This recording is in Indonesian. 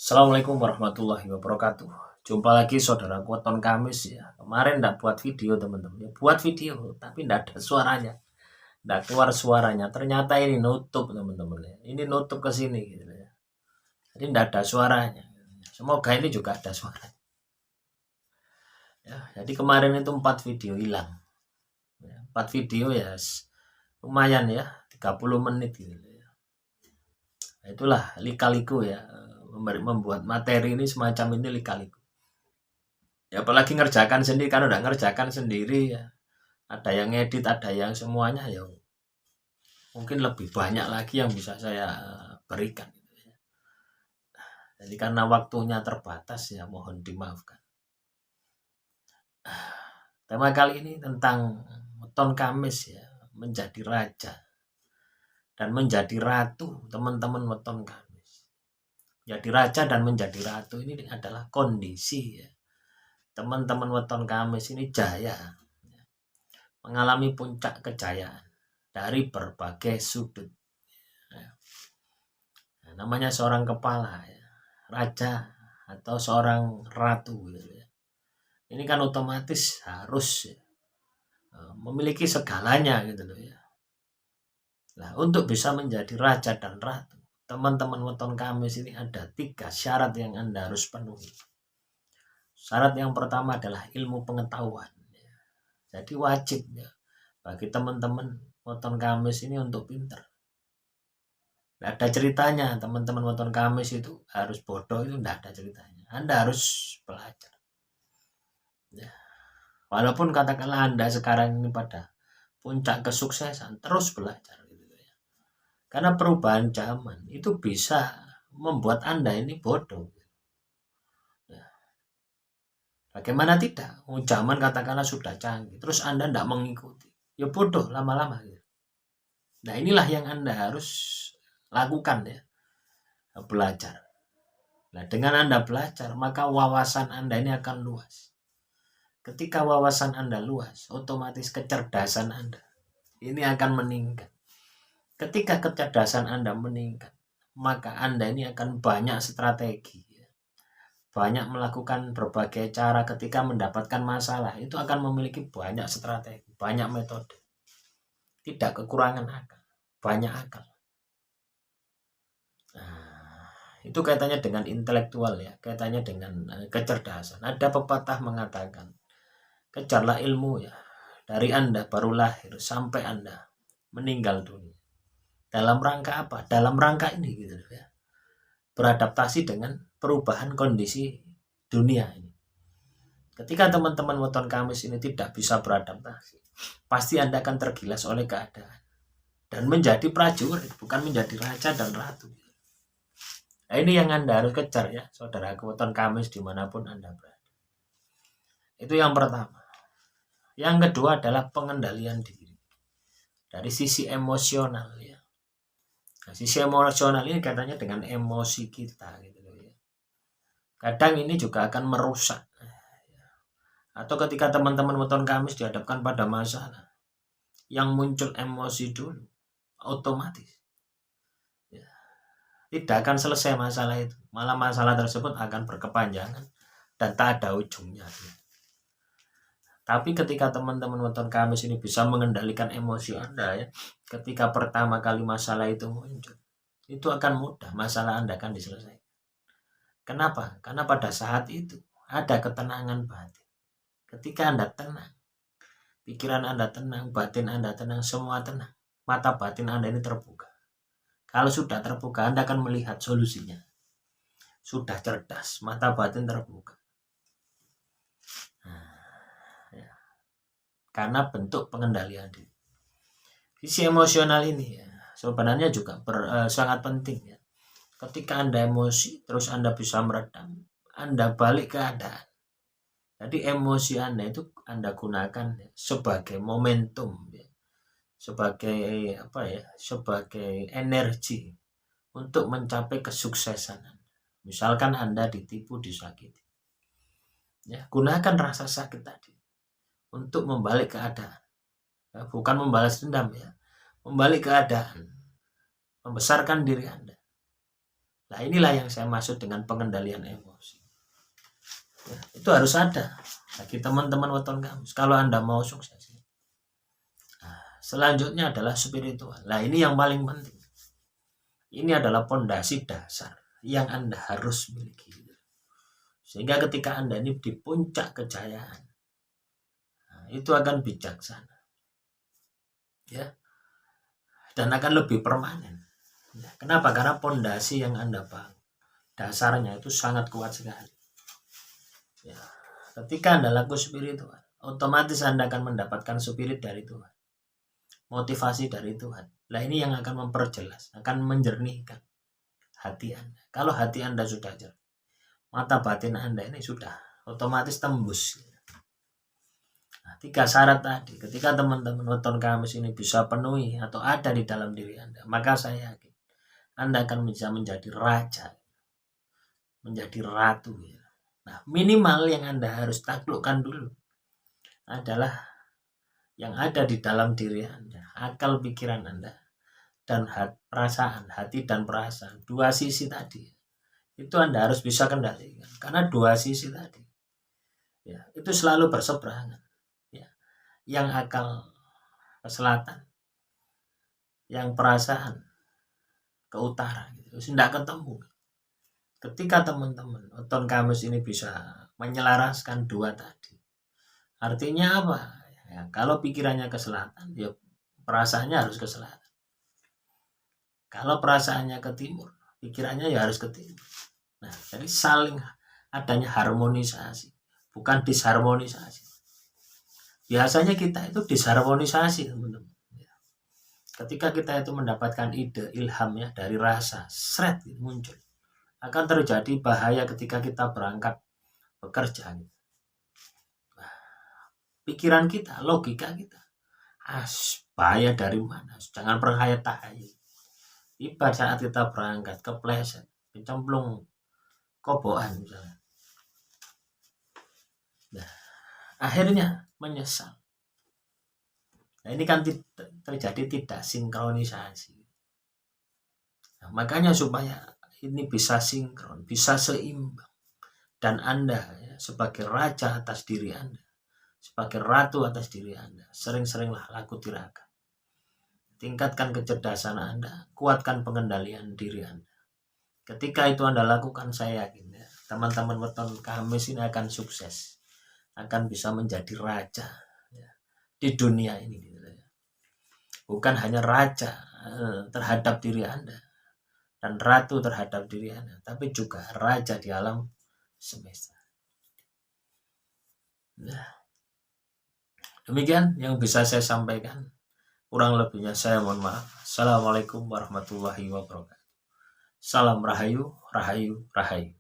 Assalamualaikum warahmatullahi wabarakatuh. Jumpa lagi saudara Weton Kamis ya. Kemarin ndak buat video teman-teman. Ya, buat video tapi ndak ada suaranya. Ndak keluar suaranya. Ternyata ini nutup teman-teman ya. Ini nutup ke sini gitu ya. Jadi ndak ada suaranya. Semoga ini juga ada suaranya. Ya, jadi kemarin itu 4 video hilang. Ya, 4 video ya lumayan ya 30 menit gitu ya. Nah, itulah lika-liku ya. Membuat materi ini semacam ini lika-liku. Ya apalagi ngerjakan sendiri, kan udah ngerjakan sendiri ya, ada yang ngedit, ada yang semuanya ya, mungkin lebih banyak lagi yang bisa saya berikan gitu ya. Jadi karena waktunya terbatas ya mohon dimaafkan. Tema kali ini tentang Weton Kamis ya, menjadi raja dan menjadi ratu teman-teman Weton Kamis. Jadi raja dan menjadi ratu ini adalah kondisi ya. Teman-teman Weton Kamis ini jaya, mengalami puncak kejayaan dari berbagai sudut. Nah, namanya seorang kepala, ya, raja atau seorang ratu, gitu ya. Ini kan otomatis harus ya, memiliki segalanya gitu loh ya. Nah, untuk bisa menjadi raja dan ratu, teman-teman Weton Kamis ini ada 3 syarat yang Anda harus penuhi. Syarat yang pertama adalah ilmu pengetahuan. Jadi wajib ya bagi teman-teman Weton Kamis ini untuk pinter. Nggak ada ceritanya teman-teman Weton Kamis itu harus bodoh, itu nggak ada ceritanya. Anda harus belajar. Ya. Walaupun katakanlah Anda sekarang ini pada puncak kesuksesan, terus belajar. Gitu ya. Karena perubahan zaman itu bisa membuat Anda ini bodoh. Ya. Bagaimana tidak? Zaman katakanlah sudah canggih, terus Anda tidak mengikuti. Ya bodoh lama-lama. Gitu. Nah inilah yang Anda harus lakukan ya. Belajar. Nah, dengan Anda belajar, maka wawasan Anda ini akan luas. Ketika wawasan Anda luas, otomatis kecerdasan Anda ini akan meningkat. Ketika kecerdasan Anda meningkat, maka Anda ini akan banyak strategi. Banyak melakukan berbagai cara ketika mendapatkan masalah. Itu akan memiliki banyak strategi, banyak metode. Tidak kekurangan akal, banyak akal. Itu kaitannya dengan intelektual ya, kaitannya dengan kecerdasan. Ada pepatah mengatakan, kejarlah ilmu ya, dari Anda baru lahir sampai Anda meninggal dunia. Dalam rangka apa? Dalam rangka ini gitu ya. Beradaptasi dengan perubahan kondisi dunia ini. Ketika teman-teman Weton Kamis ini tidak bisa beradaptasi, pasti Anda akan tergilas oleh keadaan dan menjadi prajurit, bukan menjadi raja dan ratu. Nah, ini yang Anda harus kejar ya, saudara Weton Kamis dimanapun Anda berada. Itu yang pertama. Yang kedua adalah pengendalian diri dari sisi emosional ya. Nah, sisi emosional ini katanya dengan emosi kita gitu ya. Kadang ini juga akan merusak. Atau ketika teman-teman Weton Kamis dihadapkan pada masalah yang muncul emosi dulu, otomatis ya, tidak akan selesai masalah itu. Malah masalah tersebut akan berkepanjangan dan tak ada ujungnya. Tapi ketika teman-teman Weton Kamis ini bisa mengendalikan emosi Anda ya, ketika pertama kali masalah itu muncul, itu akan mudah, masalah Anda akan diselesaikan. Kenapa? Karena pada saat itu ada ketenangan batin. Ketika Anda tenang, pikiran Anda tenang, batin Anda tenang, semua tenang, mata batin Anda ini terbuka. Kalau sudah terbuka, Anda akan melihat solusinya. Sudah cerdas, mata batin terbuka. Karena bentuk pengendalian diri. Sisi emosional ini ya, sebenarnya juga sangat penting ya. Ketika Anda emosi, terus Anda bisa meredam, Anda balik keadaan. Jadi emosi Anda itu Anda gunakan ya, sebagai momentum ya, sebagai apa ya, sebagai energi untuk mencapai kesuksesan Anda. Misalkan Anda ditipu, disakiti, ya gunakan rasa sakit tadi untuk membalik keadaan. Ya, bukan membalas dendam ya, membalik keadaan, membesarkan diri Anda Nah inilah yang saya maksud dengan pengendalian emosi. Ya, itu harus ada bagi teman-teman weton kamus kalau Anda mau sukses. Nah, selanjutnya adalah spiritual. Nah ini yang paling penting. Ini adalah pondasi dasar yang Anda harus miliki. Sehingga ketika Anda ini di puncak kejayaan, nah, itu akan bijaksana. Ya. Dan akan lebih permanen. Ya, kenapa? Karena pondasi yang Anda bangun, dasarnya itu sangat kuat sekali. Ya, ketika Anda laku spiritual, otomatis Anda akan mendapatkan spirit dari Tuhan, motivasi dari Tuhan. Nah ini yang akan memperjelas, akan menjernihkan hati Anda. Kalau hati Anda sudah jernih, mata batin Anda ini sudah otomatis tembus. Nah, 3 syarat tadi, ketika teman-teman weton kamis ini bisa penuhi atau ada di dalam diri Anda, maka saya yakin Anda akan bisa menjadi raja, menjadi ratu. Nah, minimal yang Anda harus taklukkan dulu adalah yang ada di dalam diri Anda, akal pikiran Anda, dan perasaan, hati dan perasaan. 2 sisi tadi, itu Anda harus bisa kendalikan. Karena 2 sisi tadi, ya, itu selalu berseberangan. Ya. Yang akal ke selatan, yang perasaan ke utara, gitu. Tidak ketemu. Ketika teman-teman weton kamis ini bisa menyelaraskan 2 tadi, artinya apa? Ya, kalau pikirannya ke selatan, ya perasaannya harus ke selatan. Kalau perasaannya ke timur, pikirannya ya harus ke timur. Nah, jadi saling adanya harmonisasi, bukan disharmonisasi. Biasanya kita itu disharmonisasi, teman-teman. Ketika kita itu mendapatkan ide, ilham ya dari rasa, seret gitu, muncul. Akan terjadi bahaya ketika kita berangkat bekerja. Pikiran kita, logika kita, bahaya dari mana? Jangan berhayat-hayat. Tiba saat kita berangkat kepleset, kecemplung kobokan misalnya. Nah, akhirnya menyesal. Nah, ini kan terjadi tidak sinkronisasi. Nah, makanya supaya ini bisa sinkron, bisa seimbang, dan Anda ya, sebagai raja atas diri Anda, sebagai ratu atas diri Anda, sering-seringlah laku tirakat. Tingkatkan kecerdasan Anda, kuatkan pengendalian diri Anda. Ketika itu Anda lakukan, saya yakin ya, teman-teman weton kamis ini akan sukses, akan bisa menjadi raja ya, di dunia ini. Gitu, ya. Bukan hanya raja terhadap diri Anda dan ratu terhadap diri Anda, tapi juga raja di alam semesta. Nah, demikian yang bisa saya sampaikan. Kurang lebihnya saya mohon maaf. Assalamualaikum warahmatullahi wabarakatuh. Salam rahayu, rahayu, rahayu.